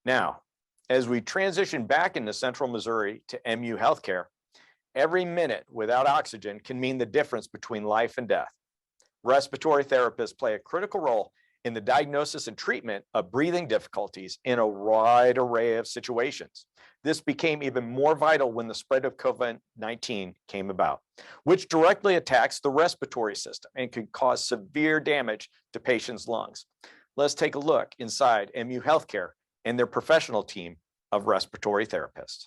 Now, as we transition back into Central Missouri to MU Healthcare, every minute without oxygen can mean the difference between life and death. Respiratory therapists play a critical role in the diagnosis and treatment of breathing difficulties in a wide array of situations. This became even more vital when the spread of COVID-19 came about, which directly attacks the respiratory system and can cause severe damage to patients' lungs. Let's take a look inside MU Healthcare and their professional team of respiratory therapists.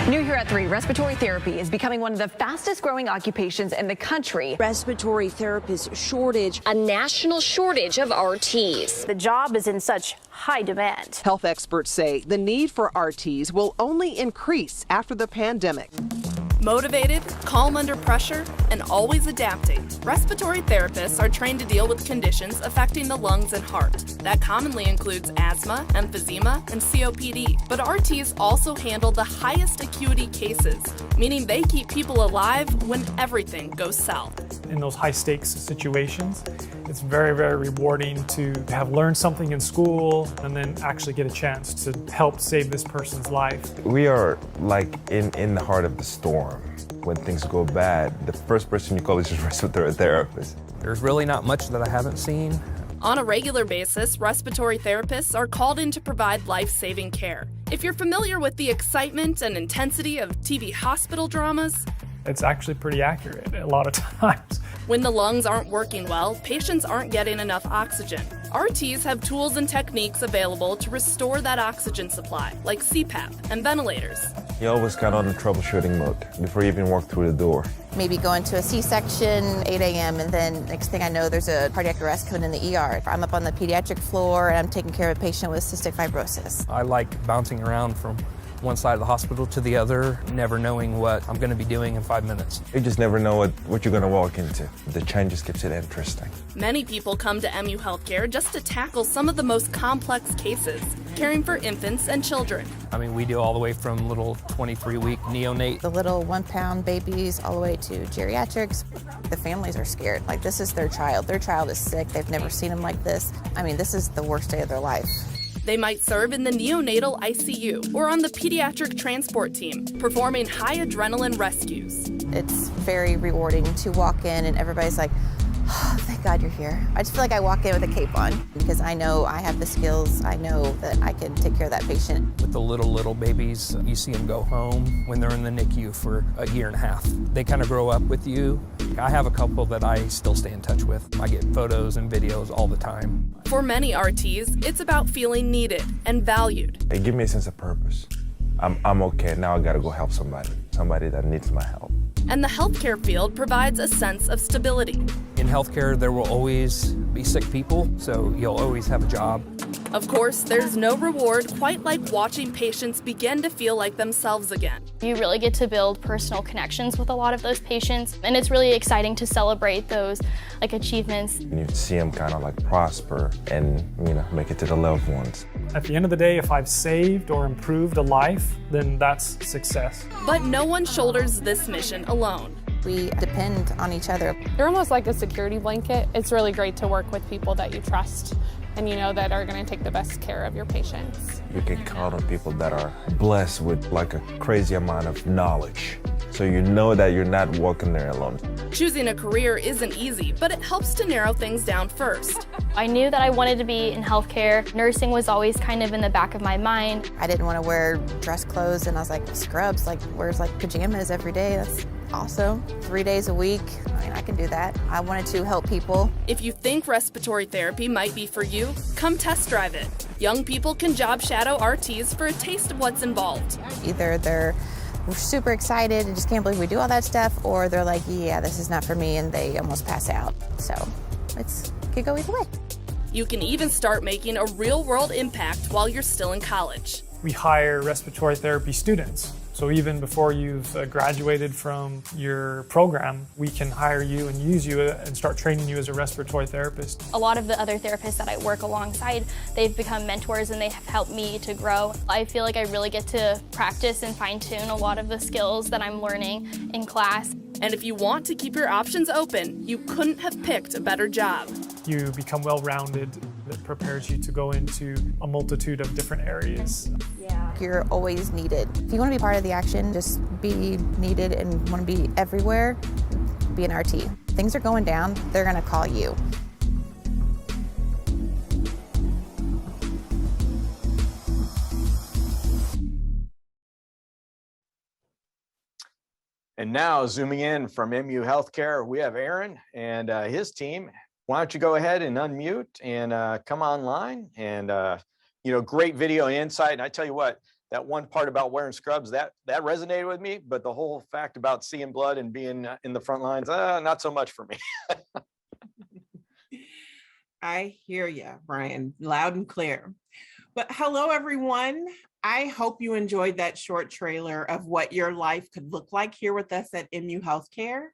New here at 3, respiratory therapy is becoming one of the fastest growing occupations in the country. Respiratory therapist shortage. A national shortage of RTs. The job is in such high demand. Health experts say the need for RTs will only increase after the pandemic. Motivated, calm under pressure, and always adapting, respiratory therapists are trained to deal with conditions affecting the lungs and heart. That commonly includes asthma, emphysema, and COPD. But RTs also handle the highest acuity cases, meaning they keep people alive when everything goes south. In those high-stakes situations, it's very, very rewarding to have learned something in school and then actually get a chance to help save this person's life. We are like in the heart of the storm. When things go bad, the first person you call is your respiratory therapist. There's really not much that I haven't seen. On a regular basis, respiratory therapists are called in to provide life-saving care. If you're familiar with the excitement and intensity of TV hospital dramas, it's actually pretty accurate a lot of times. When the lungs aren't working well, patients aren't getting enough oxygen. RTs have tools and techniques available to restore that oxygen supply, like CPAP and ventilators. You always got on the troubleshooting mode before you even walk through the door. Maybe going to a C-section, 8 a.m., and then next thing I know, there's a cardiac arrest code in the ER. I'm up on the pediatric floor, and I'm taking care of a patient with cystic fibrosis. I like bouncing around from one side of the hospital to the other, never knowing what I'm going to be doing in 5 minutes. You just never know what you're going to walk into. The change just keeps it interesting. Many people come to MU Healthcare just to tackle some of the most complex cases, caring for infants and children. I mean, we do all the way from little 23-week neonate. The little 1-pound babies all the way to geriatrics. The families are scared. Like, this is their child. Their child is sick. They've never seen them like this. I mean, this is the worst day of their life. They might serve in the neonatal ICU or on the pediatric transport team, performing high adrenaline rescues. It's very rewarding to walk in and everybody's like, oh, thank God you're here. I just feel like I walk in with a cape on because I know I have the skills. I know that I can take care of that patient. With the little babies, you see them go home when they're in the NICU for a year and a half. They kind of grow up with you. I have a couple that I still stay in touch with. I get photos and videos all the time. For many RTs, it's about feeling needed and valued. They give me a sense of purpose. I'm okay, now I gotta go help somebody that needs my help. And the healthcare field provides a sense of stability. In healthcare, there will always be sick people, so you'll always have a job. Of course, there's no reward quite like watching patients begin to feel like themselves again. You really get to build personal connections with a lot of those patients, and it's really exciting to celebrate those achievements. And you see them kind of prosper and make it to the loved ones. At the end of the day, if I've saved or improved a life, then that's success. But no one shoulders this mission alone. We depend on each other. You're almost like a security blanket. It's really great to work with people that you trust and you know that are going to take the best care of your patients. You can count on people that are blessed with a crazy amount of knowledge. So you know that you're not walking there alone. Choosing a career isn't easy, but it helps to narrow things down first. I knew that I wanted to be in healthcare. Nursing was always kind of in the back of my mind. I didn't want to wear dress clothes, and I was like, scrubs, wears pajamas every day. That's awesome. 3 days a week. I mean, I can do that. I wanted to help people. If you think respiratory therapy might be for you, come test drive it. Young people can job shadow RTs for a taste of what's involved. Either they're super excited and just can't believe we do all that stuff, or they're like, yeah, this is not for me, and they almost pass out. So it could go either way. You can even start making a real-world impact while you're still in college. We hire respiratory therapy students. So even before you've graduated from your program, we can hire you and use you and start training you as a respiratory therapist. A lot of the other therapists that I work alongside, they've become mentors and they have helped me to grow. I feel like I really get to practice and fine-tune a lot of the skills that I'm learning in class. And if you want to keep your options open, you couldn't have picked a better job. You become well-rounded that prepares you to go into a multitude of different areas. Yeah. You're always needed. If you want to be part of the action, just be needed and want to be everywhere, be an RT. Things are going down, they're going to call you. And now zooming in from MU Healthcare, we have Aaron and his team. Why don't you go ahead and unmute and come online and, great video insight. And I tell you what, that one part about wearing scrubs, that resonated with me, but the whole fact about seeing blood and being in the front lines, not so much for me. I hear you, Brian, loud and clear. But hello, everyone. I hope you enjoyed that short trailer of what your life could look like here with us at MU Healthcare.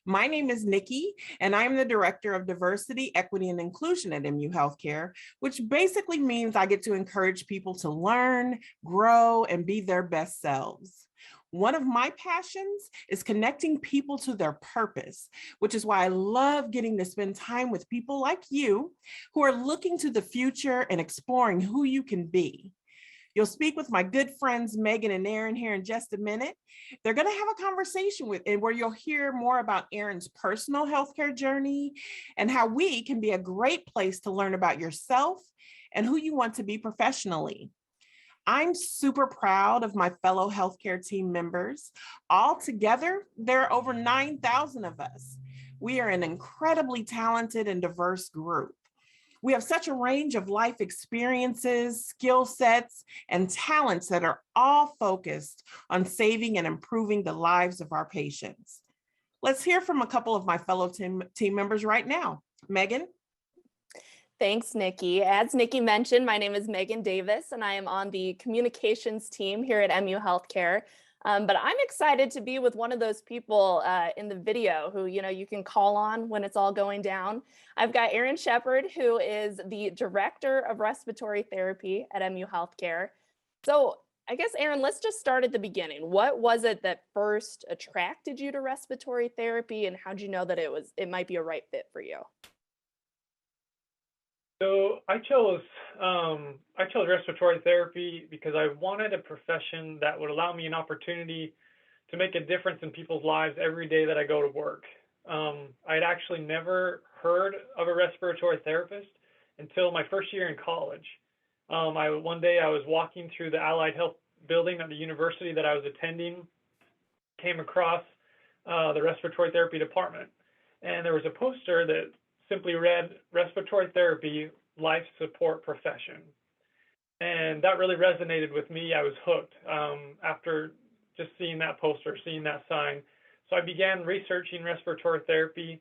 My name is Nikki, and I'm the Director of Diversity, Equity, and Inclusion at MU Healthcare, which basically means I get to encourage people to learn, grow, and be their best selves. One of my passions is connecting people to their purpose, which is why I love getting to spend time with people like you who are looking to the future and exploring who you can be. You'll speak with my good friends, Megan and Aaron, here in just a minute. They're going to have a conversation where you'll hear more about Aaron's personal healthcare journey and how we can be a great place to learn about yourself and who you want to be professionally. I'm super proud of my fellow healthcare team members. All together, there are over 9,000 of us. We are an incredibly talented and diverse group. We have such a range of life experiences, skill sets, and talents that are all focused on saving and improving the lives of our patients. Let's hear from a couple of my fellow team members right now. Megan? Thanks, Nikki. As Nikki mentioned, my name is Megan Davis, and I am on the communications team here at MU Healthcare. But I'm excited to be with one of those people in the video who, you can call on when it's all going down. I've got Aaron Shepard, who is the Director of Respiratory Therapy at MU Healthcare. So I guess, Aaron, let's just start at the beginning. What was it that first attracted you to respiratory therapy, and how'd you know that it might be a right fit for you? So I chose respiratory therapy because I wanted a profession that would allow me an opportunity to make a difference in people's lives every day that I go to work. I'd actually never heard of a respiratory therapist until my first year in college. One day I was walking through the Allied Health building at the university that I was attending, came across the respiratory therapy department, and there was a poster that simply read respiratory therapy, life support profession. And that really resonated with me. I was hooked after just seeing that poster, seeing that sign. So I began researching respiratory therapy,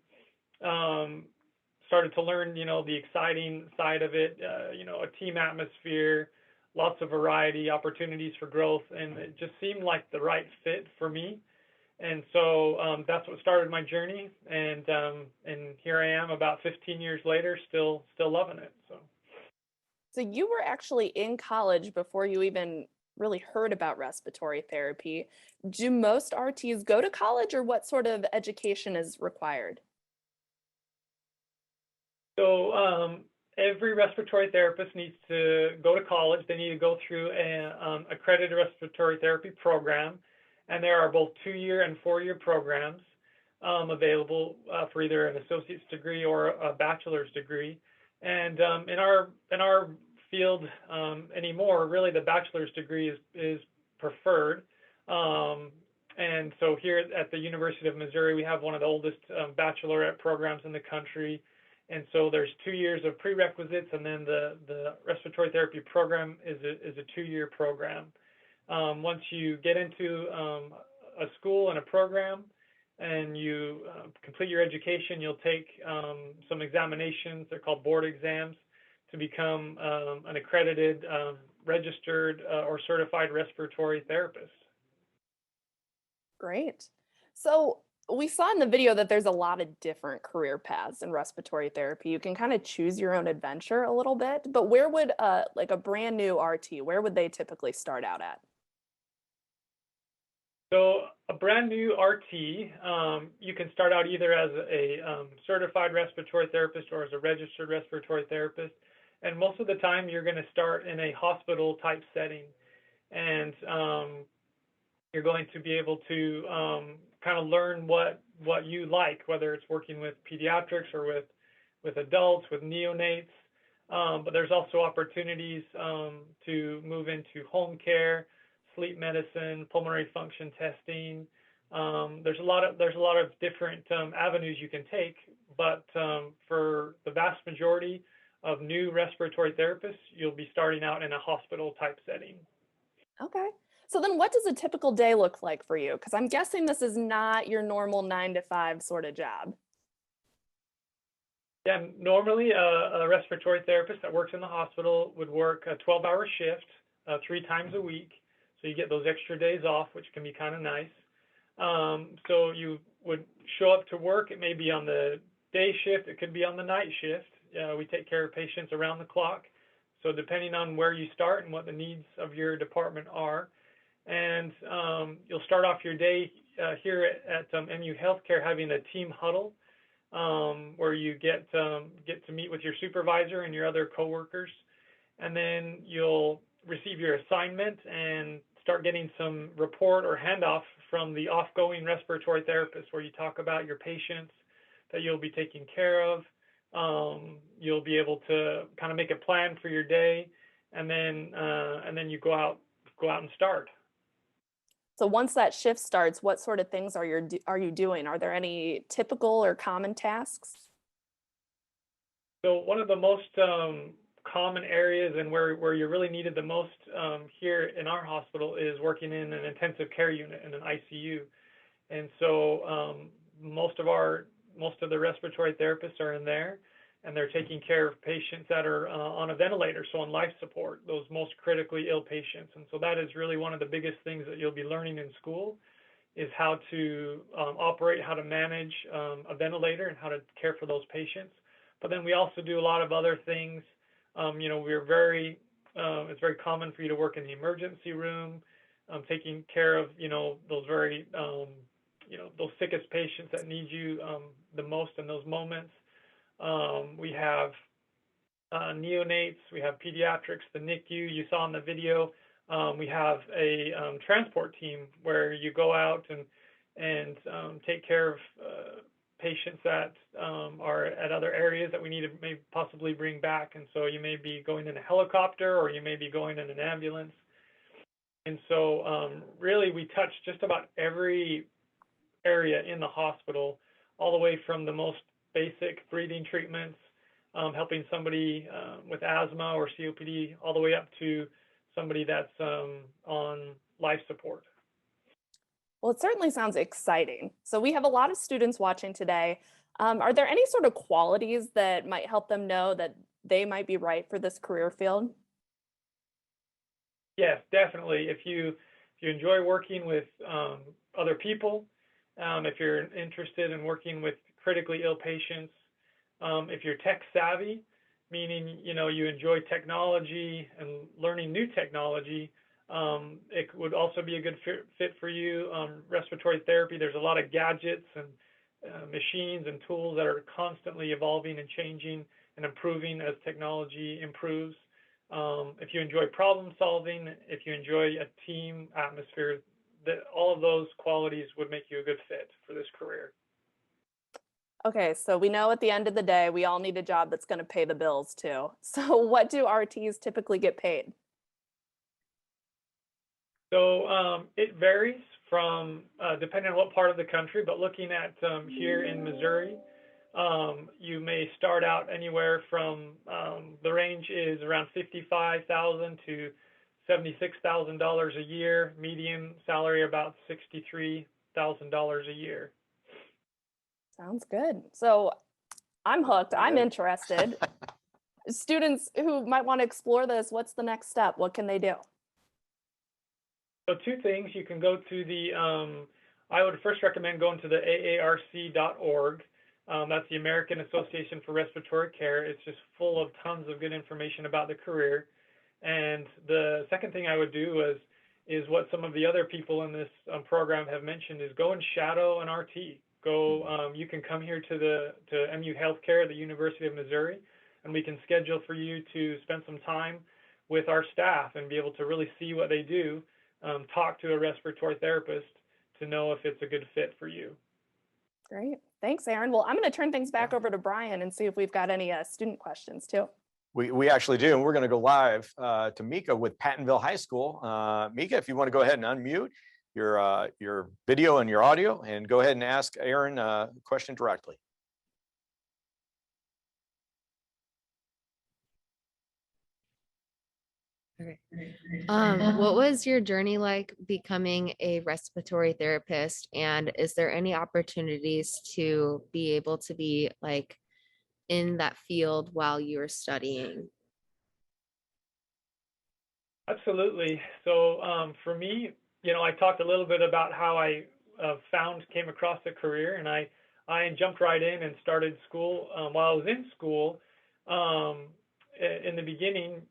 started to learn, the exciting side of it, a team atmosphere, lots of variety, opportunities for growth, and it just seemed like the right fit for me. And so that's what started my journey, and here I am about 15 years later, still loving it. So you were actually in college before you even really heard about respiratory therapy. Do most RTs go to college, or what sort of education is required? So every respiratory therapist needs to go to college. They need to go through an accredited respiratory therapy program. And there are both 2-year and 4-year programs available for either an associate's degree or a bachelor's degree. And in our field anymore, really the bachelor's degree is preferred. And so here at the University of Missouri, we have one of the oldest baccalaureate programs in the country. And so there's 2 years of prerequisites, and then the respiratory therapy program is a 2-year program. Once you get into a school and a program and you complete your education, you'll take some examinations. They're called board exams to become an accredited, registered, or certified respiratory therapist. Great. So we saw in the video that there's a lot of different career paths in respiratory therapy. You can kind of choose your own adventure a little bit, but where would like a brand new RT, where would they typically start out at? So a brand new RT, you can start out either as a certified respiratory therapist or as a registered respiratory therapist. And most of the time, you're going to start in a hospital type setting. And you're going to be able to kind of learn what you like, whether it's working with pediatrics or with adults, with neonates. But there's also opportunities to move into home care, sleep medicine, pulmonary function testing. There's a lot of different avenues you can take, but for the vast majority of new respiratory therapists, you'll be starting out in a hospital type setting. Okay. So then what does a typical day look like for you? Because I'm guessing this is not your normal 9-to-5 sort of job. Yeah, normally a respiratory therapist that works in the hospital would work a 12-hour shift 3 times a week. So you get those extra days off, which can be kind of nice. So you would show up to work. It may be on the day shift. It could be on the night shift. We take care of patients around the clock. So depending on where you start and what the needs of your department are. And you'll start off your day here at MU Healthcare having a team huddle where you get to meet with your supervisor and your other coworkers. And then you'll receive your assignment and start getting some report or handoff from the off-going respiratory therapist, where you talk about your patients that you'll be taking care of. You'll be able to kind of make a plan for your day, and then you go out and start. So once that shift starts, what sort of things are you doing? Are there any typical or common tasks? So one of the most common areas and where you're really needed the most here in our hospital is working in an intensive care unit in an ICU. And so most of the respiratory therapists are in there, and they're taking care of patients that are on a ventilator, so on life support, those most critically ill patients. And so that is really one of the biggest things that you'll be learning in school, is how to operate, how to manage a ventilator and how to care for those patients. But then we also do a lot of other things. It's very common for you to work in the emergency room, taking care of, those very, those sickest patients that need you the most in those moments. We have neonates, we have pediatrics, the NICU you saw in the video. We have a transport team where you go out and take care of patients that are at other areas that we need to maybe possibly bring back. And so you may be going in a helicopter, or you may be going in an ambulance. And so really we touch just about every area in the hospital, all the way from the most basic breathing treatments, helping somebody with asthma or COPD, all the way up to somebody that's on life support. Well, it certainly sounds exciting. So we have a lot of students watching today. Are there any sort of qualities that might help them know that they might be right for this career field? Yes, definitely. If you enjoy working with other people, if you're interested in working with critically ill patients, if you're tech savvy, meaning you enjoy technology and learning new technology, it would also be a good fit for you. Respiratory therapy, there's a lot of gadgets and machines and tools that are constantly evolving and changing and improving as technology improves. If you enjoy problem solving, if you enjoy a team atmosphere, all of those qualities would make you a good fit for this career. Okay, so we know at the end of the day, we all need a job that's going to pay the bills too. So what do RTs typically get paid? So it varies from, depending on what part of the country, but looking at here in Missouri, you may start out anywhere from, the range is around $55,000 to $76,000 a year, median salary about $63,000 a year. Sounds good. So I'm hooked. I'm interested. Students who might want to explore this, what's the next step? What can they do? So 2 things. You can go to the, I would first recommend going to the AARC.org. That's the American Association for Respiratory Care. It's just full of tons of good information about the career. And the second thing I would do is what some of the other people in this program have mentioned, is go and shadow an RT. You can come here to MU Healthcare, the University of Missouri. and we can schedule for you to spend some time with our staff and be able to really see what they do, talk to a respiratory therapist to know if it's a good fit for you. Great. Thanks, Aaron. Well, I'm going to turn things back over to Brian and see if we've got any student questions too. We actually do, and we're going to go live to Mika with Pattonville High School. Mika, if you want to go ahead and unmute your video and your audio, and go ahead and ask Aaron a question directly. Okay. What was your journey like becoming a respiratory therapist, and is there any opportunities to be able to be like in that field while you're studying? Absolutely. So for me, I talked a little bit about how I came across a career, and I jumped right in and started school. While I was in school, in the beginning,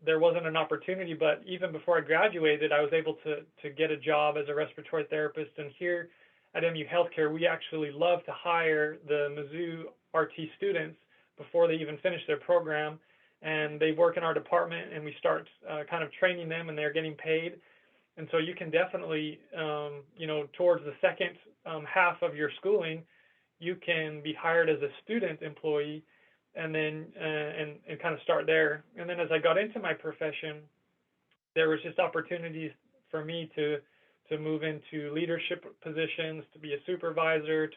there wasn't an opportunity, but even before I graduated, I was able to get a job as a respiratory therapist. And here at MU Healthcare, we actually love to hire the Mizzou RT students before they even finish their program. And they work in our department, and we start kind of training them, and they're getting paid. And so you can definitely, towards the second half of your schooling, you can be hired as a student employee, and then and kind of start there. And then as I got into my profession, there was just opportunities for me to move into leadership positions, to be a supervisor,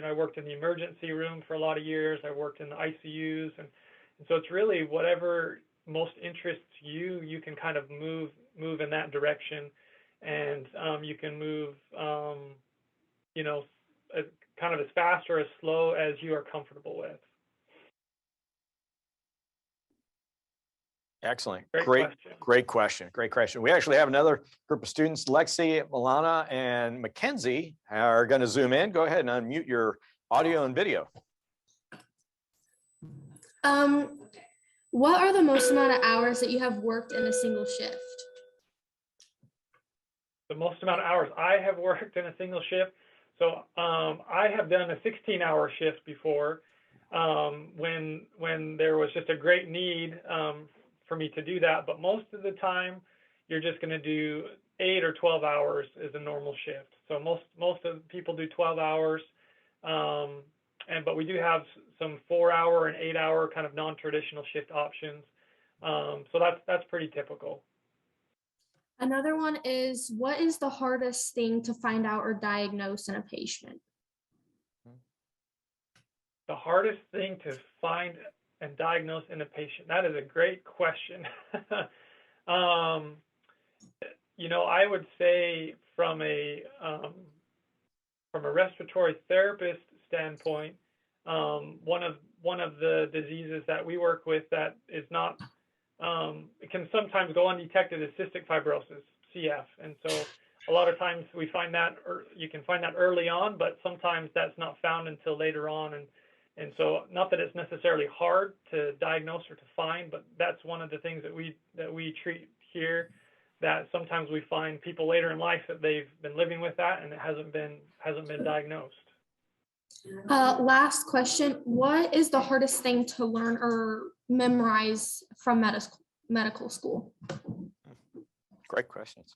I worked in the emergency room for a lot of years. I worked in the ICUs, and so it's really whatever most interests you, you can kind of move in that direction, and you can move, kind of as fast or as slow as you are comfortable with. Excellent. Great question. Great question. We actually have another group of students. Lexi, Milana, and Mackenzie are going to zoom in. Go ahead and unmute your audio and video. What are the most amount of hours that you have worked in a single shift? The most amount of hours I have worked in a single shift. So I have done a 16-hour shift before when there was just a great need for me to do that. But most of the time, you're just going to do 8 or 12 hours is a normal shift. So most of the people do 12 hours. But we do have some 4-hour and 8-hour kind of non-traditional shift options. So that's pretty typical. Another one is, what is the hardest thing to find out or diagnose in a patient? The hardest thing to find and diagnose in a patient? That is a great question. I would say from a respiratory therapist standpoint, one of the diseases that we work with that is not, it can sometimes go undetected, is cystic fibrosis, CF. And so a lot of times we find that, or you can find that early on, but sometimes that's not found until later on. And so not that it's necessarily hard to diagnose or to find, but that's one of the things that we treat here, that sometimes we find people later in life that they've been living with that and it hasn't been diagnosed. Last question, what is the hardest thing to learn or memorize from medical school? Great questions.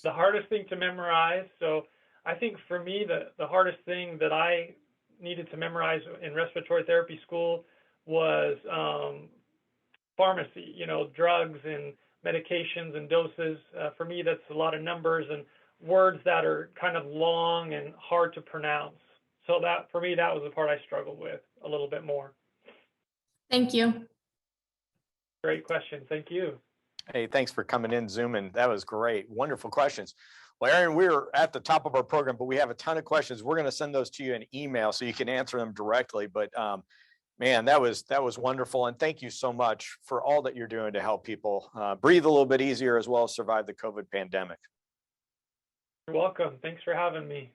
The hardest thing to memorize. So I think for me, the hardest thing that I needed to memorize in respiratory therapy school was pharmacy, drugs and medications and doses. For me, that's a lot of numbers and words that are kind of long and hard to pronounce. So that, for me, that was the part I struggled with a little bit more. Thank you. Great question. Thank you. Hey, thanks for coming in, Zoom, and that was great. Wonderful questions. Well, Aaron, we're at the top of our program, but we have a ton of questions. We're going to send those to you in email so you can answer them directly. But man, that was wonderful. And thank you so much for all that you're doing to help people breathe a little bit easier, as well as survive the COVID pandemic. You're welcome. Thanks for having me.